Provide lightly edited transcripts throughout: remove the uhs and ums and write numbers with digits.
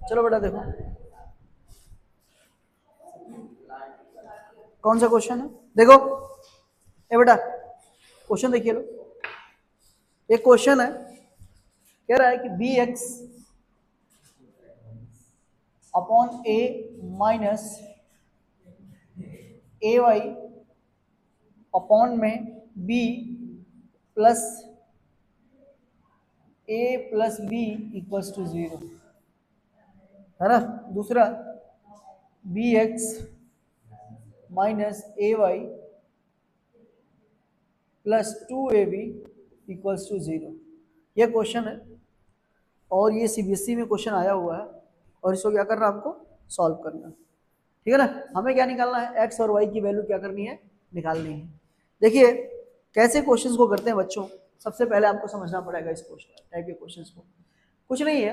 चलो बेटा देखो कौन सा क्वेश्चन है, देखो ये बेटा क्वेश्चन देखिए लो। एक क्वेश्चन है, कह रहा है कि B X upon A minus A Y upon में B plus A plus B equals to 0 है ना। दूसरा B X minus A Y plus 2ab equals to 0। यह क्वेश्चन है और ये सीबीएसई में क्वेश्चन आया हुआ है और इसको क्या करना है, आपको सॉल्व करना है, ठीक है ना। हमें क्या निकालना है, एक्स और वाई की वैल्यू क्या करनी है, निकालनी है। देखिए कैसे क्वेश्चंस को करते हैं बच्चों, सबसे पहले आपको समझना पड़ेगा इस क्वेश्चन टाइप के क्वेश्चंस को। कुछ नहीं है,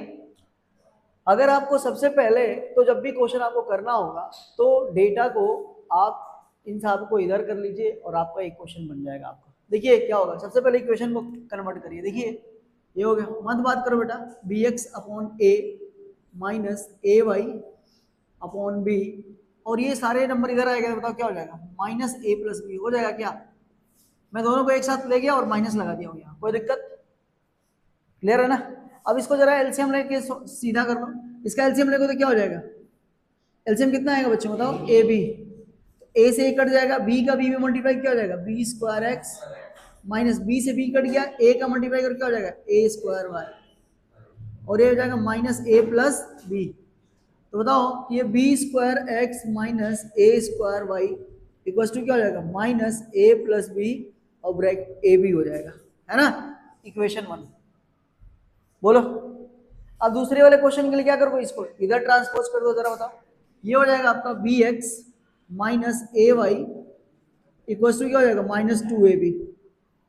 अगर आपको सबसे पहले तो जब भी क्वेश्चन आपको करना होगा तो डेटा को आप इन सब को इधर कर लीजिए और आपका एक क्वेश्चन बन जाएगा आपका। देखिए क्या होगा, सबसे पहले इक्वेशन को कन्वर्ट करिए। देखिए ये हो गया, मत बात करो बेटा, B X upon A minus A Y upon B, और ये सारे नंबर इधर आएगा, बताओ क्या हो जाएगा, माइनस ए प्लस बी हो जाएगा। क्या मैं दोनों को एक साथ ले गया और माइनस लगा दिया हूँ यहाँ, कोई दिक्कत, क्लियर है ना। अब इसको जरा एलसीएम लेके सीधा कर लो, इसका एलसीएम लेको तो क्या हो जाएगा, एलसीएम कितना आएगा बच्चों बताओ, ए बी, ए से ए कट जाएगा, बी का बी में मल्टीप्लाई क्या हो जाएगा, B square X, minus B से बी कट गया, ए का मल्टीप्लाई कर क्या हो जाएगा, ए स्क्वायर वाई, और ये हो जाएगा माइनस ए प्लस बी। तो बताओ ये B square X minus A square Y equals to क्या हो जाएगा, माइनस ए प्लस बी और ब्रैकेट ए बी हो जाएगा, है ना, इक्वेशन 1। बोलो अब दूसरे वाले क्वेश्चन के लिए क्या करोगे, इसको इधर ट्रांसपोज कर दो, जरा बताओ। ये हो जाएगा आपका B X minus A Y equals to क्या हो जाएगा, माइनस 2ab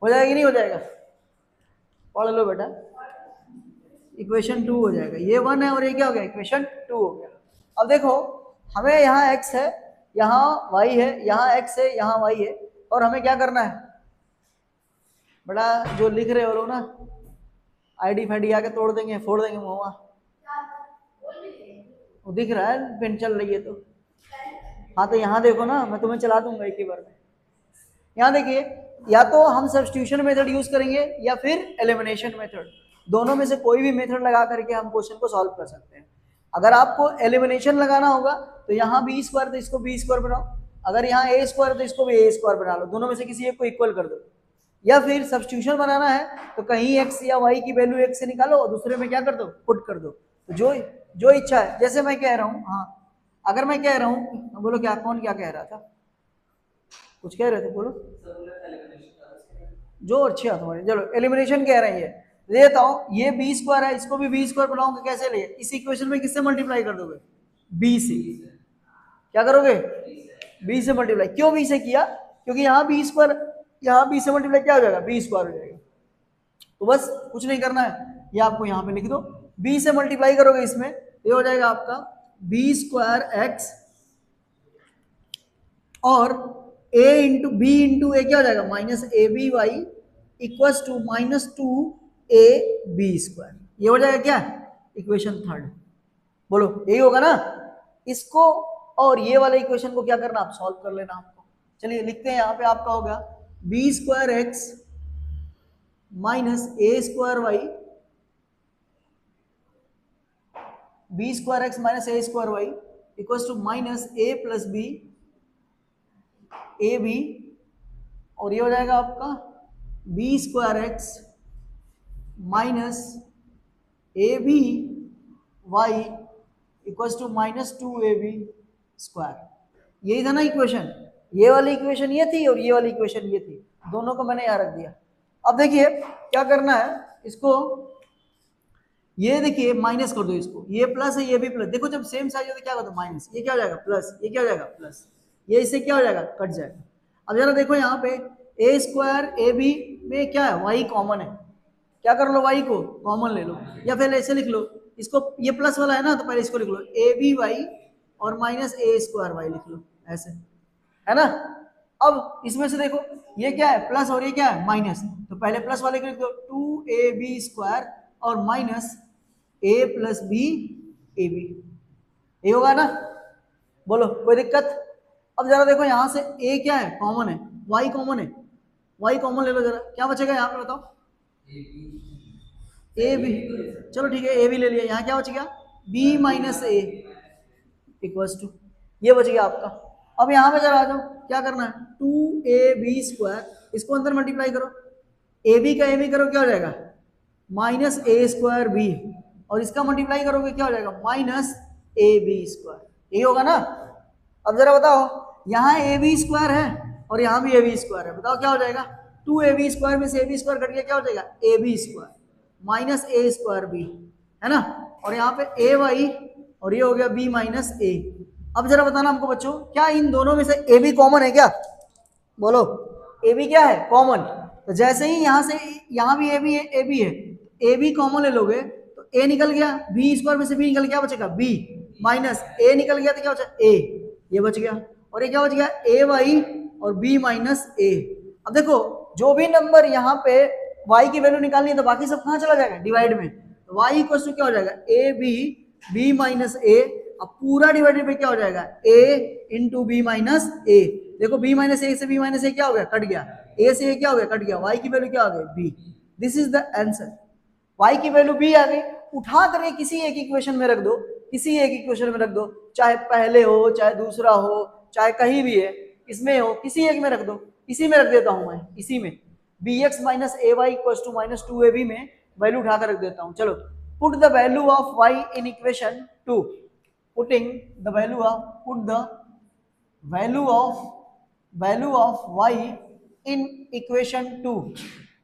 हो जाएगा कि नहीं हो जाएगा, पढ़ लो बेटा, इक्वेशन 2 हो जाएगा। ये 1 है और ये क्या हो गया, इक्वेशन 2 हो गया। अब देखो हमें यहाँ x है, यहाँ y है, यहाँ x है, यहाँ y है, और हमें क्या करना है बेटा, जो लिख रहे हो लोग ना, आईडी फाईडी आके तोड़ देंगे, फोड़ देंगे मुआ, वो दिख रहा है पेन चल रही है तो। हाँ तो यहाँ देखो ना, मैं तुम्हें चला दूंगा एक ही बार में। यहाँ देखिए, या तो हम सब्स्टिट्यूशन मेथड यूज करेंगे या फिर एलिमिनेशन मेथड, दोनों में से कोई भी मेथड लगा करके हम क्वेश्चन को सॉल्व कर सकते हैं। अगर आपको एलिमिनेशन लगाना होगा तो यहाँ बी स्क्वायर तो इसको बी स्क्वायर बनाओ, अगर यहाँ ए स्क्वायर तो इसको भी ए स्क्वायर बना लो, दोनों में से किसी एक को इक्वल कर दो। या फिर सब्स्टिट्यूशन बनाना है तो कहीं एक्स या वाई की वैल्यू एक से निकालो और दूसरे में क्या कर दो, पुट कर दो। तो जो इच्छा है, जैसे मैं कह रहा हूँ, हाँ अगर मैं कह रहा हूँ, बोलो क्या, कौन क्या कह रहा था, कुछ कह रहे थे, बोलो जो अच्छी है तुम्हारी। चलो एलिमिनेशन कह रही है, लेता हूं ये बी स्क्वायर है, इसको भी बी स्क्वायर बनाओगे, कैसे ले, इस इक्वेशन में किससे मल्टीप्लाई कर दोगे, बी से। क्या करोगे, बी से मल्टीप्लाई। क्यों बी से किया, क्योंकि यहाँ बी स्क्वायर, यहाँ बी से मल्टीप्लाई क्या हो जाएगा, बी स्क्वायर हो जाएगा। तो बस कुछ नहीं करना है, ये आपको यहाँ पे लिख दो, बी से मल्टीप्लाई करोगे इसमें, ये हो जाएगा आपका बी स्क्वायर एक्स और a into B into A क्या हो जाएगा, minus A B Y equals to minus 2ab square. ये हो जाएगा क्या, इक्वेशन 3। बोलो यही होगा ना। इसको और ये वाले इक्वेशन को क्या करना, आप सॉल्व कर लेना आपको। चलिए लिखते हैं, यहाँ पे आपका होगा B square X minus A square Y, B square X minus A square Y equals to minus A plus B A B, और ये हो जाएगा आपका B square X minus A B Y equals to minus 2ab square. यही था ना equation, ये वाली इक्वेशन ये थी और ये वाली इक्वेशन ये थी, दोनों को मैंने यहाँ रख दिया। अब देखिए क्या करना है, इसको ये देखिए माइनस कर दो, इसको ये प्लस है ये भी प्लस, देखो जब सेम साइज हो तो क्या होता है माइनस, ये क्या हो जाएगा प्लस, ये क्या हो जाएगा प्लस, ये इससे क्या हो जाएगा कट जाएगा। अब जरा देखो यहाँ पे ए स्क्वायर ए बी में क्या है, वाई कॉमन है, क्या कर लो वाई को कॉमन ले लो, या फिर ऐसे लिख लो इसको, ये प्लस वाला है ना तो पहले इसको लिख लो ए बी वाई और माइनस ए स्क्वायर वाई लिख लो, ऐसे है ना। अब इसमें से देखो ये क्या है प्लस और ये क्या है माइनस, तो पहले प्लस वाले को लिख दो 2ab स्क्वायर और minus a plus B A B, ये होगा ना? बोलो कोई दिक्कत? अब जरा देखो यहाँ से ए क्या है, कॉमन है, वाई कॉमन है, वाई कॉमन ले लो जरा, क्या बचेगा यहाँ पे बताओ? ए बी, चलो ठीक है ए बी ले लिया, यहाँ क्या बच गया? B minus A equals to, ये बच गया आपका। अब यहाँ पे जरा आ जाओ, क्या करना है? 2ab², इसको अंदर मल्टीप्लाई करो, ए बी का ए बी करो, क्या हो जाएगा? -a² बी, और इसका मल्टीप्लाई करोगे क्या हो जाएगा? -ab², ये होगा ना? अब जरा बताओ, यहाँ ab² है और यहाँ भी ab² है, बताओ क्या हो जाएगा? 2ab² में से ab² कट गया, क्या हो जाएगा? ab² -a² b, है ना? और यहाँ पे a y और ये हो गया b माइनस a। अब जरा बताना हमको बच्चों, क्या इन दोनों में से ए बी कॉमन है क्या? बोलो, ए बी क्या है? कॉमन। तो जैसे ही यहाँ से यहाँ भी ए बी है, ए बी है, ए बी कॉमन ले लोगे तो ए निकल गया, बी स्क्वायर में से बी निकल, क्या बचेगा? बी माइनस ए निकल गया तो क्या बचा? ए, ये बच गया। और ये क्या बच गया? ए वाई और बी माइनस ए। अब देखो, जो भी नंबर यहाँ पे y की वैल्यू निकालनी है तो बाकी सब कहाँ चला जाएगा? डिवाइड में। तो y इक्वल टू क्या हो जाएगा? ए बी, बी माइनस ए, अब पूरा डिवाइडेड पे क्या हो जाएगा? a इंटू बी माइनस ए। देखो b माइनस ए से b माइनस ए क्या हो गया? कट गया। a से a क्या हो गया? कट गया। y की वैल्यू क्या आ गई? b। This is the answer. y की वैल्यू b आ गई। उठा करके किसी एक इक्वेशन में रख दो, किसी एक इक्वेशन में रख दो, चाहे पहले हो, चाहे दूसरा हो, चाहे कहीं भी है, इसमें हो, किसी एक में रख दो। इसी में रख देता हूं मैं, इसी में bx minus A Y equal to -2ab में वैल्यू उठा कर रख देता हूं। चलो, put the value of y in equation 2, putting the value of, put the value of y in equation 2,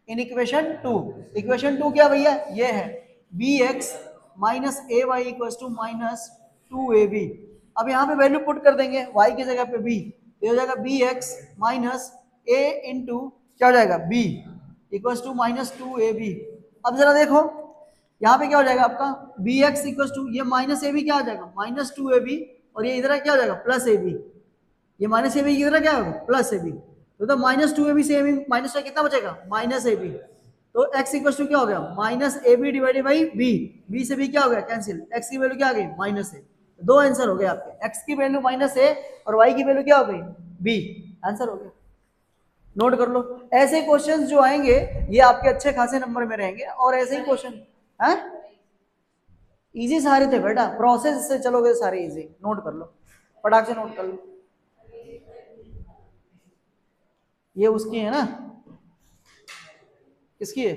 in equation 2, equation 2 क्या भैया? ये है bx minus A Y equal to -2ab। अब यहाँ पे वैल्यू पुट कर देंगे y की जगह पे b, ये हो जाएगा bx माइनस a इंटू क्या हो जाएगा? b equal to -2ab। अब जरा देखो यहाँ पे क्या हो जाएगा आपका? bx इक्वल टू, ये माइनस ए बी क्या आ जाएगा? -2ab, और ये इधर क्या हो जाएगा? Plus A B. ये माइनस ए बी इधर क्या होगा? Plus A B. तो -2ab से माइनस का कितना बचेगा? -ab। तो x इक्वल टू क्या हो गया? -ab divided by b, b से b क्या हो गया? कैंसिल। x की वैल्यू क्या आ गई? -a। दो आंसर हो गए आपके, x की वैल्यू -a और y की वैल्यू क्या हो गई? b। आंसर हो गया। नोट कर लो, ऐसे क्वेश्चंस जो आएंगे ये आपके अच्छे खासे नंबर में रहेंगे, और ऐसे ही क्वेश्चन है इजी सारे थे बेटा, प्रोसेस से चलोगे सारे इजी। नोट कर लो, फटाक से नोट कर लो। ये उसकी है ना? किसकी है?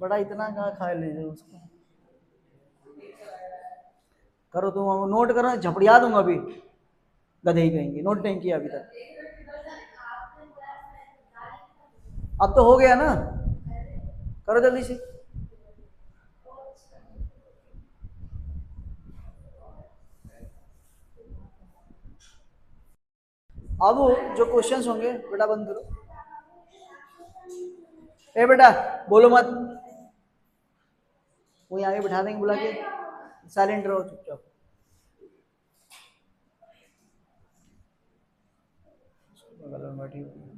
बड़ा इतना कहाँ खा लीजिए उसको। करो तुम, नोट करो, झपड़िया दूंगा अभी, गधे ही कहेंगे नोट नहीं किया अभी तक। अब तो हो गया ना, करो जल्दी से। अब जो क्वेश्चंस होंगे बेटा बंद करो, ए बेटा बोलो मत, वो आगे बिठा देंगे बुला के, साइलेंट रहो चुपचाप। बगल में बैठी हुई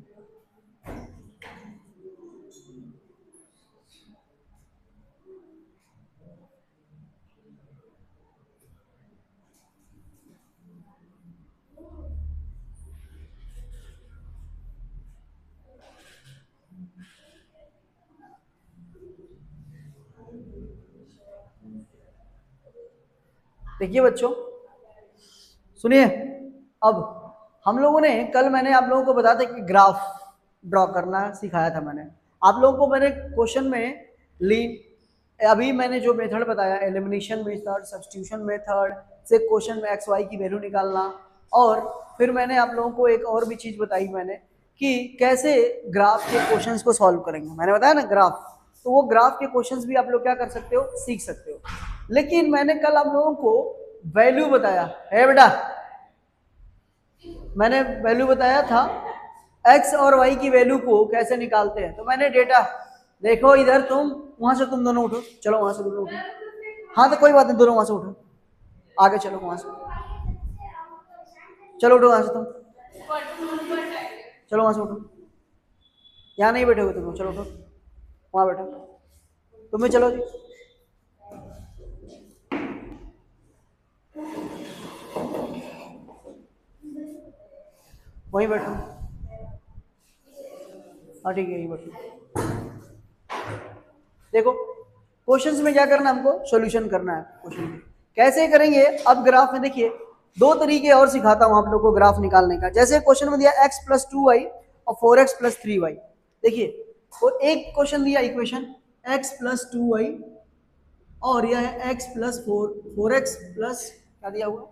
देखिए बच्चों, सुनिए। अब हम लोगों ने कल, मैंने आप लोगों को बताया था कि ग्राफ ड्रॉ करना सिखाया था मैंने आप लोगों को। मैंने क्वेश्चन में अभी मैंने जो मेथड बताया, एलिमिनेशन मेथड, सब्स्टिट्यूशन मेथड से क्वेश्चन में एक्स वाई की वैल्यू निकालना, और फिर मैंने आप लोगों को एक और भी चीज बताई मैंने कि कैसे ग्राफ के क्वेश्चंस को सॉल्व करेंगे। मैंने बताया ना ग्राफ, तो वो ग्राफ के क्वेश्चंस भी आप लोग क्या कर सकते हो? सीख सकते हो। लेकिन मैंने कल आप लोगों को वैल्यू बताया है बेटा, मैंने वैल्यू बताया था x और y की वैल्यू को कैसे निकालते हैं। तो मैंने डेटा देखो, इधर तुम, वहां से तुम दोनों उठो, चलो वहां से दोनों उठो। हाँ तो कोई बात नहीं, दोनों वहां से उठो, आगे चलो वहां से, चलो उठो वहां से तुम, चलो वहां से उठो, यहाँ नहीं बैठोगे तुम, चलो उठो, वहां बैठो। तुम्हें चलो जी, वहीं बैठो। हाँ ठीक है, यही बैठो। देखो क्वेश्चंस में क्या करना है, हमको सॉल्यूशन करना है क्वेश्चन में। कैसे करेंगे, अब ग्राफ में देखिए दो तरीके और सिखाता हूं आप लोगों को ग्राफ निकालने का। जैसे क्वेश्चन में दिया x + 2y और 4x + 3y। देखिए वो एक क्वेश्चन दिया इक्वेशन x + 2y और यह है x + 4x प्लस क्या दिया हुआ,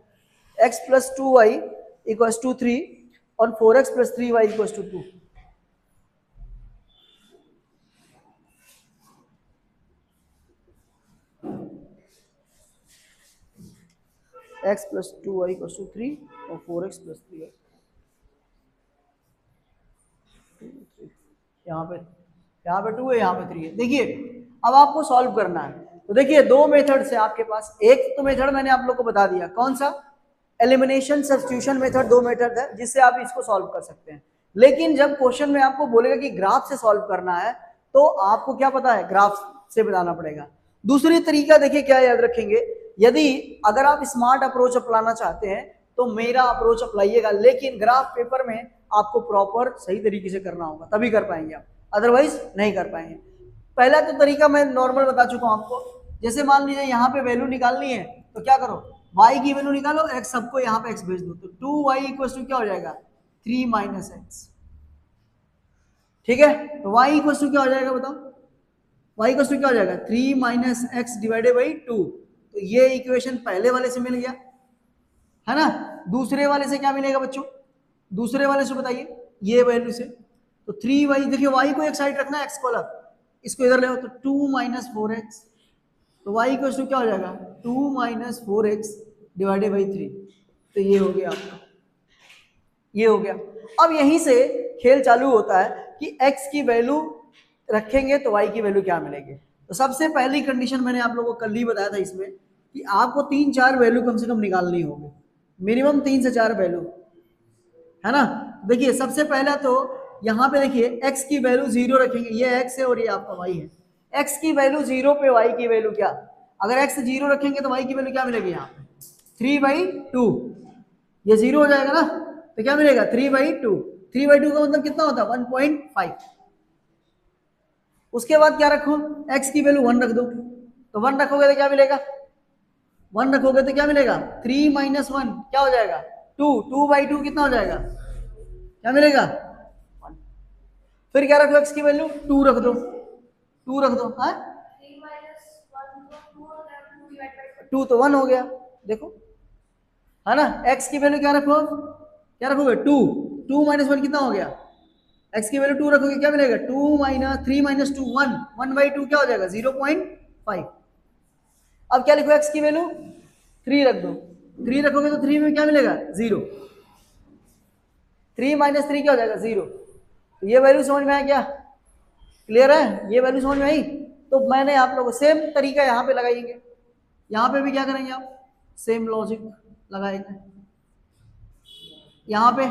x + 2y = 3 और 4x + 3y = 2। x + 2y = 3 और 4x + 3y। यहाँ पे 2 है, यहाँ पे 3 है। देखिए अब आपको सॉल्व करना है। तो देखिए दो मेथड से आपके पास, एक तो मेथड मैंने आप लोग को बता दिया कौन सा, एलिमिनेशन सब्स्टिट्यूशन मेथड। दो मेथड है जिससे आप इसको सॉल्व कर सकते हैं। लेकिन जब क्वेश्चन में आपको बोलेगा कि ग्राफ से सॉल्व करना है तो आपको क्या पता है, ग्राफ से बताना पड़ेगा। दूसरी तरीका देखिए क्या याद रखेंगे, यदि अगर आप स्मार्ट अप्रोच अपनाना चाहते हैं तो मेरा अप्रोच अपनाइएगा, लेकिन ग्राफ पेपर में आपको प्रॉपर सही तरीके से करना होगा, तभी कर पाएंगे आप, अदरवाइज नहीं कर पाएंगे। पहला तो तरीका मैं नॉर्मल बता चुका हूं आपको। जैसे मान लीजिए यहाँ पे वैल्यू निकालनी है तो क्या करो, y की वैल्यू निकालो, x सबको यहाँ पे x भेज दो, तो 2y = क्या हो जाएगा, 3 - x। ठीक है, तो y = क्या हो जाएगा बताओ, y = क्या हो जाएगा, 3 - x / 2। तो ये इक्वेशन पहले वाले से मिल गया है ना। दूसरे वाले से क्या मिलेगा बच्चों, दूसरे वाले से बताइए, ये वैल्यू से। तो 3y, देखिए y को एक साइड रखना है, x को अलग, इसको इधर ले आओ, तो 2 - 4x। तो y = क्या हो जाएगा, 2 - 4x / 3। तो ये हो गया आपका, ये हो गया। अब यहीं से खेल चालू होता है कि x की वैल्यू रखेंगे तो y की वैल्यू क्या मिलेगी। तो सबसे पहली कंडीशन मैंने आप लोगों को कल ही बताया था इसमें कि आपको 3-4 वैल्यू कम से कम निकालनी होगी, मिनिमम 3 से 4 वैल्यू, है ना। देखिए सबसे पहला तो यहाँ पे देखिए x की वैल्यू 0 रखेंगे, ये x है और ये आपका y है। x की वैल्यू 0 पे y की वैल्यू क्या, अगर x 0 रखेंगे तो y की वैल्यू क्या मिलेगी, यहाँ पे 3/2। ये 0 हो जाएगा ना, तो क्या मिलेगा 3/2। 3/2 का मतलब कितना होता है, 1.5। उसके बाद क्या रखो, x की वैल्यू 1 रख दो, तो 1 रखोगे तो क्या मिलेगा, 1 रखोगे तो क्या मिलेगा, 3 - 1 क्या हो जाएगा, 2। 2/2 कितना हो जाएगा, क्या मिलेगा, 1। फिर क्या रखो, x की वैल्यू 2 रख दो, 2 रख दो, हाँ 2 तो 1 हो गया, देखो है ना। x की वैल्यू क्या रखो, क्या रखोगे 2, 2 - 1 कितना हो गया, x की वैल्यू 2 रखोगे क्या मिलेगा, 3 - 2 1, 1/2 क्या हो जाएगा 0.5। अब क्या लिखो, x की वैल्यू 3 रख दो, 3 रखोगे तो 3 में क्या मिलेगा 0, 3 - 3 क्या हो जाएगा 0। तो ये वैल्यू समझ में आया क्या, क्लियर है, ये वैल्यू समझ में आई। तो मैंने आप लोगों को सेम तरीका यहाँ पे लगाएंगे, यहाँ पे भी क्या करेंगे आप, सेम लॉजिक लगाएंगे। यहाँ पे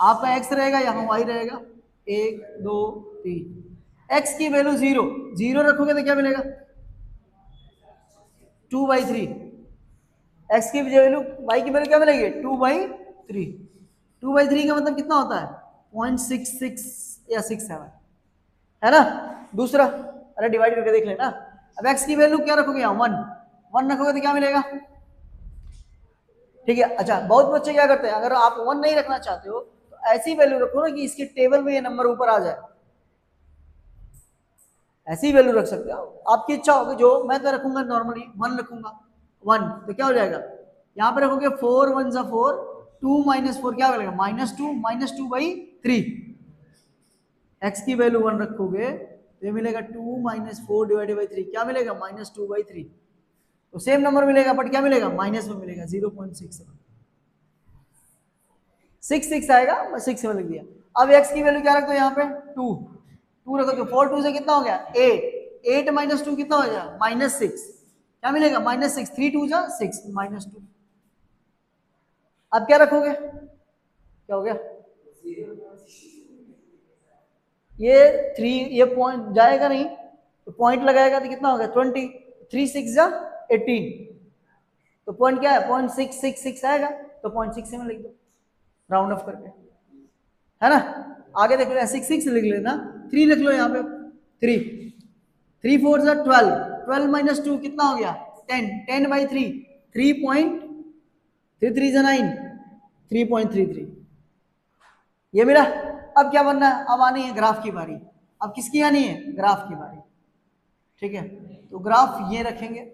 आपका x रहेगा, यहाँ y रहेगा, 1 2 3। x की वैल्यू 0, 0 रखोगे तो क्या मिलेगा 2/3। x की वैल्यू, y की वैल्यू क्या मिलेगी 2/3। 2/3 का मतलब कितना होता है 0.66 या 67, है ना। दूसरा, अरे डिवाइड करके देख लेना। अब x की वैल्यू क्या रखोगे यहाँ 1, 1 रखोगे तो क्या मिलेगा, ठीक है। अच्छा बहुत बच्चे क्या करते हैं, अगर आप 1 नहीं रखना चाहते हो तो ऐसी वैल्यू रखो ना कि इसके टेबल में ये नंबर ऊपर आ जाए, ऐसी वैल्यू रख सकते हो, आपकी इच्छा होगी। जो मैं तो रखूंगा नॉर्मली 1 रखूंगा, 1 तो क्या हो जाएगा, यहाँ पे रखोगे 4 1 = 4, 2 - 4 क्या मिलेगा -2 - 2/3। x की वैल्यू 1 रखोगे तो ये मिलेगा 2 - 4 / 3 क्या मिलेगा -2/3। तो सेम नंबर मिलेगा बट क्या मिलेगा माइनस में मिलेगा 0.67, 6 आएगा, मैं 6 में लिख दिया। अब x की वैल्यू क्या रख दो यहाँ पे 2, 2 रखो तो 4 2 से कितना हो गया 8, 8 - 2 कितना हो जाएगा -6, क्या मिलेगा -6, 3 2 जा 6 -2। अब क्या रखोगे, क्या हो गया, ये 3, ये पॉइंट जाएगा नहीं तो पॉइंट लगाएगा तो कितना हो गया 20, 3 6 जा 18, तो पॉइंट क्या है 0.666 आएगा, तो 0.6 में लिख दो राउंड ऑफ करके, है ना। आगे देख लो 6 लिख लेना, 3 लिख लो यहाँ पे 3, 3 4 जा 12, 12 माइनस 2 कितना हो गया 10, 10 बाई 3, 3.33 जा 9, 3.33 ये मिला। अब क्या बनना है, अब आनी है ग्राफ की बारी। अब किसकी आनी है, ग्राफ की बारी, ठीक है। तो ग्राफ ये रखेंगे,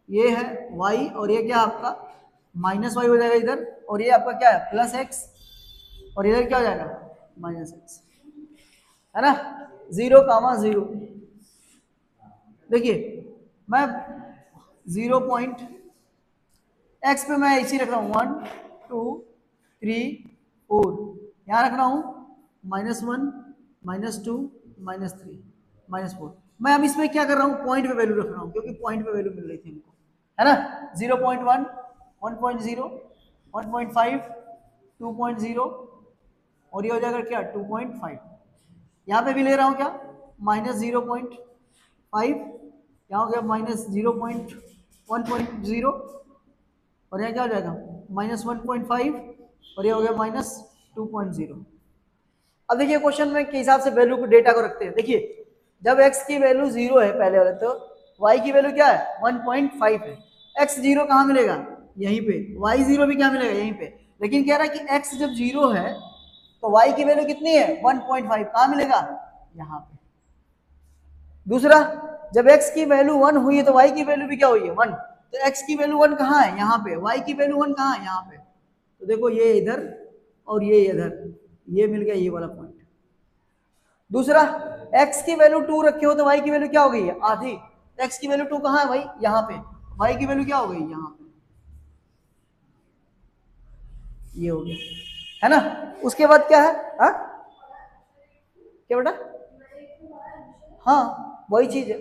ये है y और ये क्या आपका माइनस वाई हो जाएगा इधर, और ये आपका क्या है प्लस एक्स, और इधर क्या हो जाएगा माइनस एक्स, है ना। 0,0 देखिए मैं 0 पॉइंट एक्स पे मैं इसी रख रहा हूँ 1 2 3 4, यहाँ रख रहा हूँ -1 -2 -3 -4। मैं अब इसमें क्या कर रहा हूँ पॉइंट पे वैल्यू रख रहा हूँ, क्योंकि पॉइंट पे वैल्यू मिल रही थी हमको, है ना। 0.1 1.0 1.5 2.0 और ये हो जाएगा क्या 2.5। यहाँ पे भी ले रहा हूँ क्या -0.5, यहाँ हो गया -0.1.0 और यहाँ क्या हो जाएगा -1.5 और ये हो गया -2.0। अब देखिए क्वेश्चन में के हिसाब से वैल्यू को डेटा को रखते हैं। देखिए जब x की वैल्यू 0 है पहले वाले, तो y की वैल्यू क्या है 1.5 है। x 0 कहाँ मिलेगा यहीं पे, y 0 भी क्या मिलेगा यहीं पे, लेकिन कह रहा है कि x जब 0 है तो y की वैल्यू कितनी है 1.5, कहाँ मिलेगा यहाँ पे। दूसरा जब x की वैल्यू 1 हुई है तो y की वैल्यू भी क्या हुई है 1, तो x की वैल्यू 1 कहाँ है यहाँ पे, y की वैल्यू 1 कहाँ है यहाँ पे। तो देखो ये इधर और ये इधर, ये मिल गया ये वाला पॉइंट। दूसरा x की वैल्यू 2 रखे हो तो y की वैल्यू क्या हो गई है आधी, तो x की वैल्यू 2 कहाँ है भाई यहाँ पे, y की वैल्यू क्या हो गई यहाँ पे, ये हो गया, है ना। उसके बाद क्या है क्या बेटा, हाँ वही चीज है,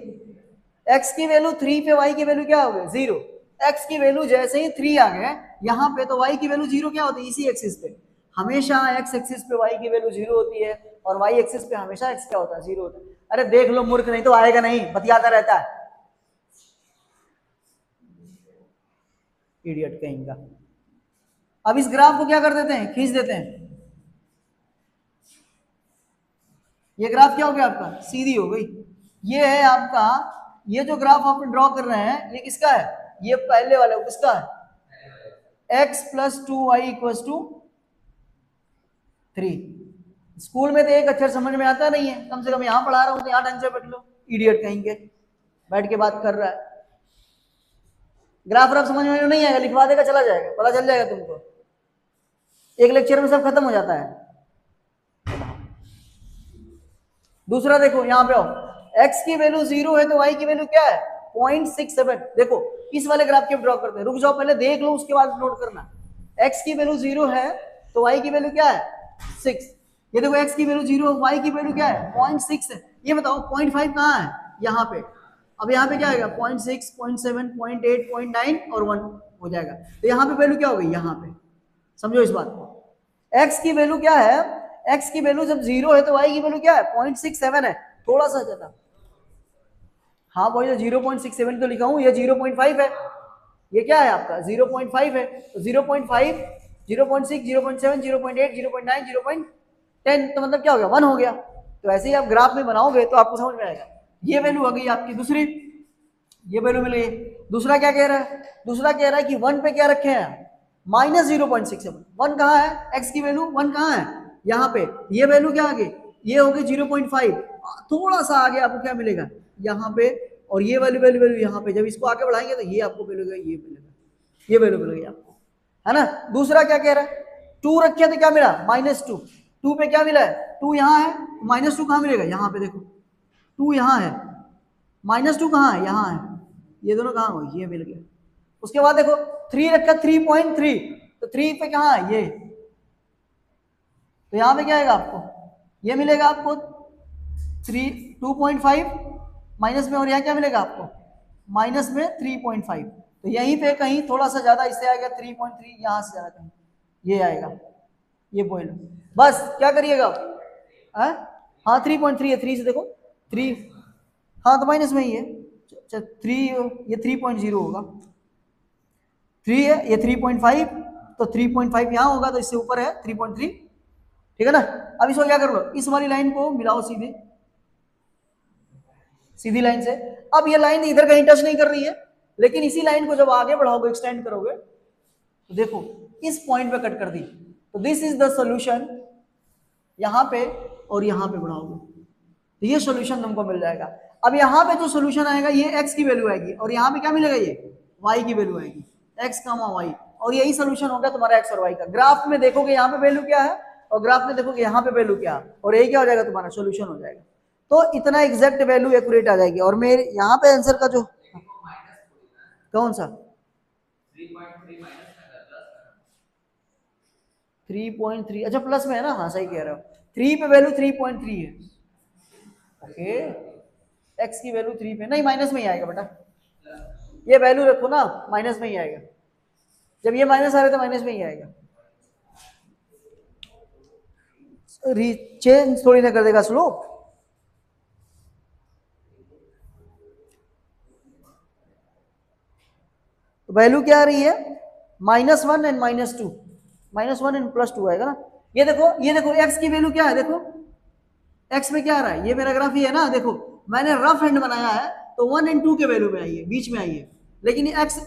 x की वैल्यू 3 पे y की वैल्यू क्या हो गई 0, x की वैल्यू जैसे ही 3 आ गए यहाँ पे तो y की वैल्यू 0 क्या होती है इसी एक्सिस पे, हमेशा x एक्सिस पे y की वैल्यू 0 होती है और y एक्सिस पे हमेशा x क्या होता है 0 होता है। अरे देख लो मूर्ख, नहीं तो आएगा नहीं, बतियाता रहता है इडियट कहीं का। अब इस ग्राफ को क्या कर देते हैं खींच देते हैं, ये ग्राफ क्या हो गया आपका सीधी हो गई। ये है आपका, ये जो ग्राफ आप ड्रॉ कर रहे हैं ये किसका है, ये पहले वाला किसका है x + 2y = 3। स्कूल में तो एक अक्षर समझ में आता नहीं है, कम से कम यहाँ पढ़ा रहा हूँ तो यहाँ ढंग से बैठ लो, इडियट कहीं के बैठ के बात कर रहा है। ग्राफ समझ में नहीं आएगा, लिखवा देगा चला जाएगा, पता चल जाएगा तुमको, एक लेक्चर में सब खत्म हो जाता है। दूसरा देखो यहाँ पे आओ, x की वैल्यू 0 है तो y की वैल्यू क्या है 0.67। देखो इस वाले ग्राफ के ड्रॉ करते हैं, रुक जाओ पहले देख लो उसके बाद नोट करना। x की वैल्यू 0 है तो y की वैल्यू क्या है 6, ये देखो x की वैल्यू 0 y की वैल्यू क्या है 0.6 है। ये बताओ 0.5 कहाँ है यहाँ पे, अब यहाँ पे क्या आएगा 0.6 0.7 0.8 0.9 और 1 हो जाएगा, तो यहाँ पे वैल्यू क्या हो गई यहाँ पे, समझो इस बात को। x की वैल्यू क्या है, x की वैल्यू जब 0 है तो y की वैल्यू क्या है 0.67 है, थोड़ा सा ज्यादा, हाँ वही तो 0.67 तो लिखा हूँ, ये 0.5 है, ये क्या है आपका 0.5 है, तो 0.5 0.6 0.7 0.8 0.9 0.10 तो मतलब क्या हो गया 1 हो गया। तो ऐसे ही आप ग्राफ में बनाओगे तो आपको समझ में आएगा। ये वैल्यू हो गई आपकी दूसरी, ये वैल्यू मिल गई। दूसरा क्या कह रहा है, दूसरा कह रहा है कि 1 पे क्या रखे हैं -0.67, 1 कहाँ है x की वैल्यू 1 कहाँ है यहाँ पे, ये वैल्यू क्या आ गई ये हो गई 0.5, थोड़ा सा आगे आपको क्या मिलेगा यहाँ पे, और ये वैल्यू वैल्यू वैल्यू यहाँ पे, जब इसको आगे बढ़ाएंगे तो ये आपको मिलेगा, ये मिलेगा, ये वैल्यू मिल गई आपको, है ना। दूसरा क्या कह रहा है 2 रखे तो क्या मिला -2, 2 पे क्या मिला है 2 यहाँ है, -2 कहाँ मिलेगा यहाँ पे, देखो 2 यहाँ है, -2 कहाँ है यहाँ है, ये दोनों कहाँ हो ये मिल गया। उसके बाद देखो 3 रखा 3.3, तो 3 पे कहाँ है ये, तो यहाँ पे क्या आएगा आपको ये मिलेगा आपको 2.5 माइनस में, और यहाँ क्या मिलेगा आपको माइनस में 3.5, तो यहीं पे कहीं थोड़ा सा ज्यादा इससे आएगा 3.3, यहाँ से ज्यादा कहीं ये आएगा, ये पॉइंट। बस क्या करिएगा हाँ 3.3 है, 3 से देखो 3, हाँ तो माइनस में ही है। 3 ये 3.0 होगा, 3 है ये 3.5, तो 3.5 यहाँ होगा, तो इससे ऊपर है 3.3, ठीक है ना। अब इसको क्या कर लो, इस वाली लाइन को मिलाओ सीधे, सीधी लाइन से। अब ये लाइन इधर कहीं टच नहीं कर रही है, लेकिन इसी लाइन को जब आगे बढ़ाओगे, एक्सटेंड करोगे, तो देखो इस पॉइंट पे कट कर दी, तो दिस इज द सॉल्यूशन। यहां पे और यहां पे बढ़ाओगे तो ये सॉल्यूशन तुमको मिल जाएगा। अब यहां पे जो सॉल्यूशन आएगा ये x की वैल्यू आएगी, और यहां पे क्या मिलेगा, ये y की वैल्यू आएगी, x, y, और यही सॉल्यूशन होगा तुम्हारा x और y का। ग्राफ में देखोगे यहाँ पे वैल्यू क्या है, और ग्राफ में देखोगे यहाँ पे वैल्यू क्या है, और यही क्या हो जाएगा, तुम्हारा सॉल्यूशन हो जाएगा। तो इतना एग्जैक्ट वैल्यू एक्यूरेट आ जाएगी। और मेरे यहाँ पे आंसर का जो कौन सा 3.3, अच्छा प्लस में है ना, हाँ सही कह रहे हो, 3 पे वैल्यू 3.3 है, ओके। x की वैल्यू 3 पे नहीं, माइनस में ही आएगा बेटा, ये वैल्यू रखो ना, माइनस में ही आएगा, जब ये माइनस आ रहा है तो माइनस में ही आएगा, चेंज थोड़ी ना कर देगा स्लोप। तो वैल्यू क्या आ रही है, -1 एंड -2, -1 एंड +2 आएगा ना। ये देखो, ये देखो x की वैल्यू क्या है, देखो x में क्या आ रहा है, ये मेरा ग्राफ ही है ना, देखो मैंने रफ हैंड बनाया है, तो 1 एंड 2 के वैल्यू में आई है, बीच में आई है। लेकिन ये x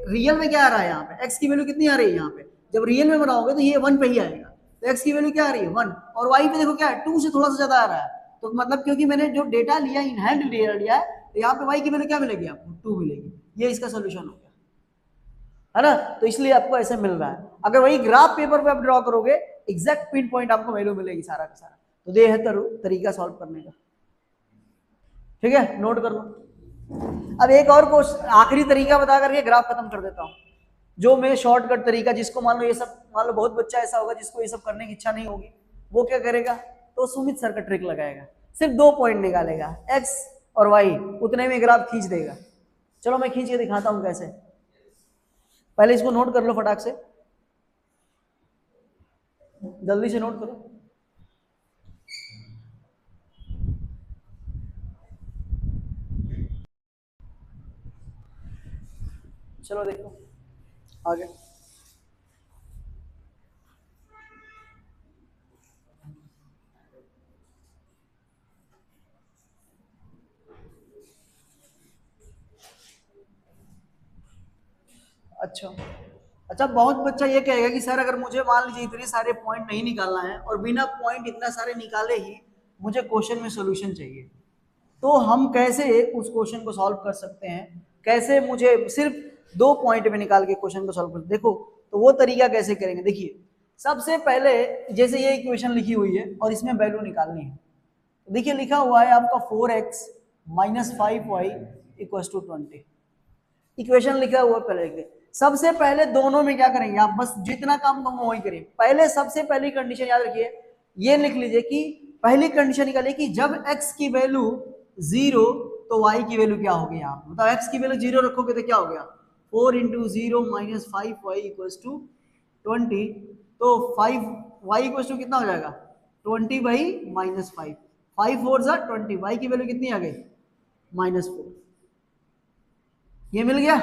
रियल में क्या आ रहा है, यहाँ पे x की वैल्यू कितनी आ रही है, यहाँ पे जब रियल में बनाओगे तो ये 1 पे ही आएगा, तो x की वैल्यू क्या आ रही है 1, और y पे देखो क्या है 2 से थोड़ा सा ज्यादा आ रहा है, तो मतलब क्योंकि मैंने जो डेटा लिया इन हैंड लिया है, तो यहाँ पे y की वैल्यू क्या मिलेगी आपको, 2 मिलेगी, ये इसका सोल्यूशन हो गया, है ना। तो इसलिए आपको ऐसे मिल रहा है। अगर वही ग्राफ पेपर पे आप ड्रॉ करोगे, एग्जैक्ट पिन पॉइंट आपको वैल्यू मिलेगी सारा का सारा। तो ये है तरीका सॉल्व करने का, ठीक है, नोट कर लो। अब एक और क्वेश्चन, आखिरी तरीका बता करके ग्राफ खत्म कर देता हूं, जो मैं शॉर्टकट तरीका, जिसको मान लो ये सब, मान लो बहुत बच्चा ऐसा होगा जिसको ये सब करने की इच्छा नहीं होगी, वो क्या करेगा, तो सुमित सर का ट्रिक लगाएगा, सिर्फ 2 पॉइंट निकालेगा, x और y, उतने में ग्राफ खींच देगा। चलो मैं खींच के दिखाता हूं कैसे, पहले इसको नोट कर लो फटाक से, जल्दी से नोट करो। चलो देखो आगे, अच्छा बहुत बच्चा ये कहेगा कि सर अगर मुझे मान लीजिए इतने सारे पॉइंट नहीं निकालना है, और बिना पॉइंट इतना सारे निकाले ही मुझे क्वेश्चन में सॉल्यूशन चाहिए, तो हम कैसे उस क्वेश्चन को सॉल्व कर सकते हैं, कैसे मुझे सिर्फ 2 पॉइंट में निकाल के क्वेश्चन को सॉल्व कर, देखो तो वो तरीका कैसे करेंगे। देखिए सबसे पहले जैसे ये इक्वेशन लिखी हुई है और इसमें वैल्यू निकालनी है, तो देखिए लिखा हुआ है आपका 4x - 5y = 20, इक्वेशन लिखा हुआ पहले लिख दे। सबसे पहले दोनों में क्या करेंगे, आप बस जितना काम कहूंगा वही करिए। पहले सबसे पहली कंडीशन याद रखिए, ये लिख लीजिए कि पहली कंडीशन निकालिए कि जब x की वैल्यू 0 तो y की वैल्यू क्या होगी, यहाँ मतलब x की वैल्यू 0 रखोगे तो क्या हो गया, 4 × 0 - 5y = 20, तो 5y = कितना हो जाएगा 20/-5, 5 4 जा 20, y की वैल्यू कितनी आ गई -4, ये मिल गया।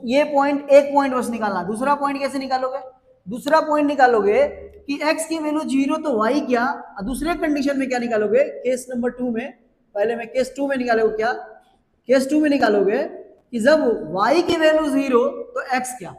ये पॉइंट, एक पॉइंट बस निकालना। दूसरा पॉइंट कैसे निकालोगे, दूसरा पॉइंट निकालोगे कि x की वैल्यू 0 तो y क्या, दूसरे कंडीशन में क्या निकालोगे, केस नंबर 2 में, पहले में केस 2 में निकालोगे क्या, केस 2 में निकालोगे कि जब y की वैल्यू 0 तो x क्या,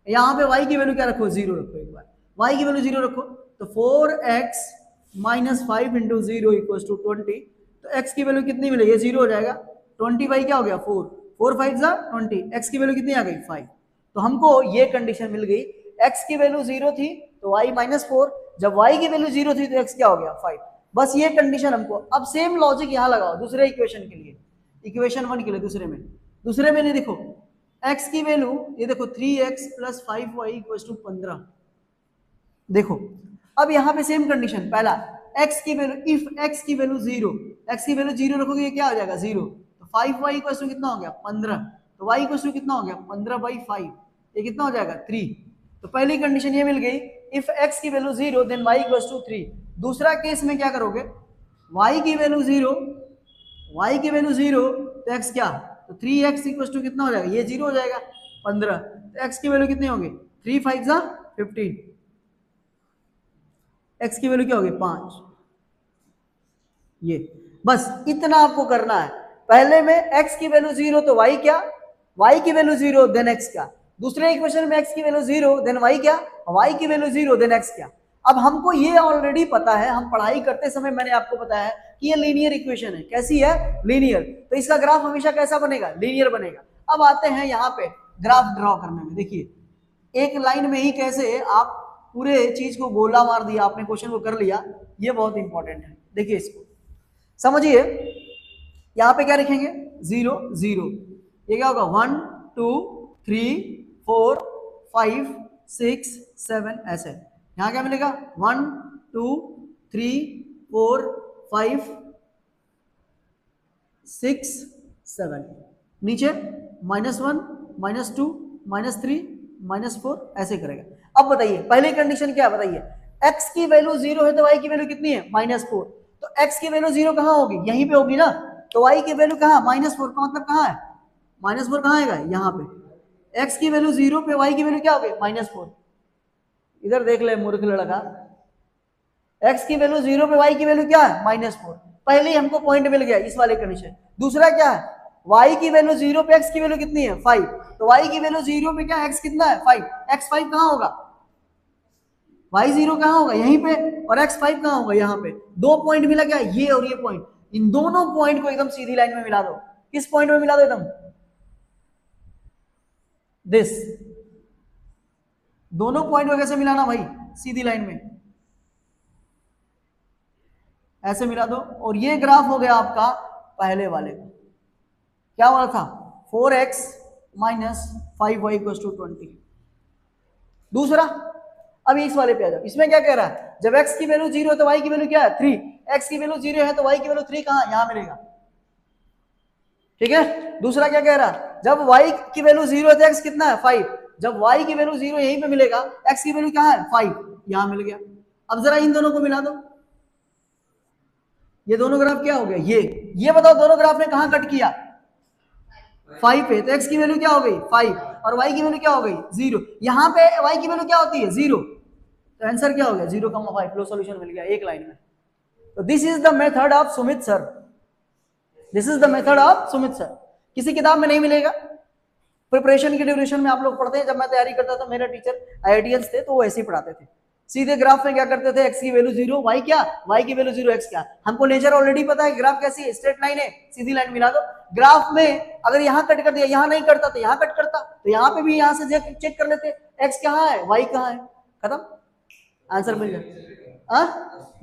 यहाँ पे y की वैल्यू क्या रखो 0 रखो, एक बार y की वैल्यू 0 रखो, तो 4x - 5 × 0 = 20, तो x की वैल्यू कितनी मिलेगी, 0 हो जाएगा, 20 क्या हो गया 4, 4 5 जा 20, x की वैल्यू कितनी आ गई 5। तो हमको ये कंडीशन मिल गई, x की वैल्यू 0 थी तो y -4, जब y की वैल्यू 0 थी तो x क्या हो गया 5। बस ये कंडीशन हमको। अब सेम लॉजिक यहाँ लगाओ दूसरे इक्वेशन के लिए, इक्वेशन 1 के लिए, दूसरे में नहीं, देखो x की वैल्यू ये देखो 3x + 5y = 15। देखो अब यहाँ पे सेम कंडीशन, पहला x की वैल्यू, इफ x की वैल्यू 0, x की वैल्यू 0 रखोगे ये क्या हो जाएगा 0, तो 5y = कितना हो गया 15, तो y = कितना हो गया 15/5, ये कितना हो जाएगा 3। तो पहली कंडीशन ये मिल गई, इफ x की वैल्यू 0 देन y = 3। दूसरा केस में क्या करोगे, y की वैल्यू 0, y की वैल्यू 0 तो x क्या, तो 3x इक्वल टू कितना हो जाएगा, ये 0 हो जाएगा 15, तो x की वैल्यू कितनी होगी, 3 5 जा 15, x की वैल्यू क्या होगी 5। ये बस इतना आपको करना है। पहले में x की वैल्यू 0 तो y क्या, y की वैल्यू 0 देन x क्या, दूसरे इक्वेशन में x की वैल्यू 0 देन y क्या, y की वैल्यू 0 देन x क्या। अब हमको ये ऑलरेडी पता है, हम पढ़ाई करते समय मैंने आपको बताया कि ये लीनियर इक्वेशन है। कैसी है, लीनियर, तो इसका ग्राफ हमेशा कैसा बनेगा, लीनियर बनेगा। अब आते हैं यहाँ पे ग्राफ ड्रॉ करने में। देखिए एक लाइन में ही कैसे आप पूरे चीज को गोला मार दिया, आपने क्वेश्चन को कर लिया, ये बहुत इंपॉर्टेंट है। देखिए इसको समझिए, यहां पे क्या लिखेंगे 0 0, ये क्या होगा 1 2 3 4 5 6 7 ऐसे। यहां क्या मिलेगा 1 2 3 4 5 6 7, नीचे -1 -2 -3 -4 ऐसे करेगा। अब बताइए पहली कंडीशन क्या बताइए, x की वैल्यू 0 है तो y की वैल्यू कितनी है -4, तो x की वैल्यू 0 कहां होगी, यहीं पे होगी ना, तो y की वैल्यू कहां -4 का मतलब कहां है, -4 कहां आएगा यहाँ पे, x की वैल्यू 0 पे y की वैल्यू क्या होगी -4। इधर देख ले मूर्ख लड़का, x की वैल्यू 0 पे y की वैल्यू क्या है -4, पहले ही हमको पॉइंट मिल गया इस वाले कंडीशन। दूसरा क्या है, y की वैल्यू 0 पे x की वैल्यू कितनी है 5, तो y की वैल्यू 0 पे क्या x कितना है 5, x 5 कहां होगा, y 0 कहां होगा यहीं पे, और x 5 कहां होगा यहाँ पे। दो पॉइंट मिला क्या, ये और ये पॉइंट, इन दोनों पॉइंट को एकदम सीधी लाइन में मिला दो। किस पॉइंट में मिला दो, एकदम दिस, दोनों पॉइंट को कैसे मिलाना भाई, सीधी लाइन में ऐसे मिला दो। और ये ग्राफ हो गया आपका पहले वाले का, क्या वाला था 4x - 5y = 20। दूसरा अब इस वाले पे आ जाओ, इसमें क्या कह रहा है, जब x की वैल्यू 0 है तो y की वैल्यू क्या है 3, x की वैल्यू 0 है तो y की वैल्यू 3 कहां, यहां मिलेगा, ठीक है। दूसरा क्या कह रहा है, जब y की वैल्यू 0 है तो x कितना है 5, जब y की वैल्यू 0 यहीं पे मिलेगा, x की वैल्यू कहां है 5, यहां मिल गया। अब जरा इन दोनों को मिला दो, ये दोनों ग्राफ क्या हो गया, ये बताओ दोनों ग्राफ ने कहां कट किया 5 पे, तो x की वैल्यू क्या हो गई 5 और y की वैल्यू क्या हो गई 0, यहां पे y की वैल्यू क्या होती है 0, तो आंसर क्या हो गया 0,5, लो सॉल्यूशन मिल गया एक लाइन में। तो this is the method of Sumit sir, this is the method of Sumit sir, किसी किताब में नहीं मिलेगा। प्रिपरेशन की ड्यूरेशन में आप लोग पढ़ते हैं, जब मैं तैयारी करता था मेरा टीचर आईआईटीएंस थे तो वो ऐसे ही पढ़ाते थे, सीधे ग्राफ में क्या करते थे, x की वैल्यू 0 y क्या, y की वैल्यू 0 x क्या। हमको नेचर ऑलरेडी पता है, ग्राफ कैसी है, स्ट्रेट लाइन है, सीधी लाइन मिला दो। ग्राफ में अगर यहाँ कट कर दिया, यहाँ नहीं करता तो यहाँ कट करता, तो यहाँ पे भी यहाँ से चेक कर लेते x कहाँ है y कहाँ है, खत्म, आंसर मिल जाए।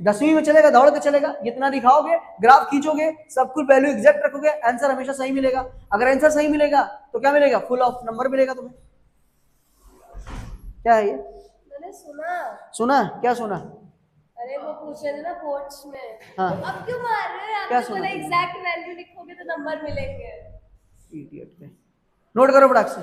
10वीं में चलेगा, दौड़ के चलेगा, जितना दिखाओगे ग्राफ खींचोगे सब कुछ वैल्यू एग्जैक्ट रखोगे, आंसर हमेशा सही मिलेगा। अगर आंसर सही मिलेगा तो क्या मिलेगा, फुल ऑफ नंबर मिलेगा तुम्हें। क्या है ये, मैंने सुना, क्या सुना, अरे वो पूछ रहे थे ना कोर्ट्स में, हाँ अब क्यों मार रहे हो, क्या आपने सुना बोला एग्जैक्ट वैल्यू लिखोगे तो नंबर मिलेंगे। इडियट पे नोट करो फटाक से।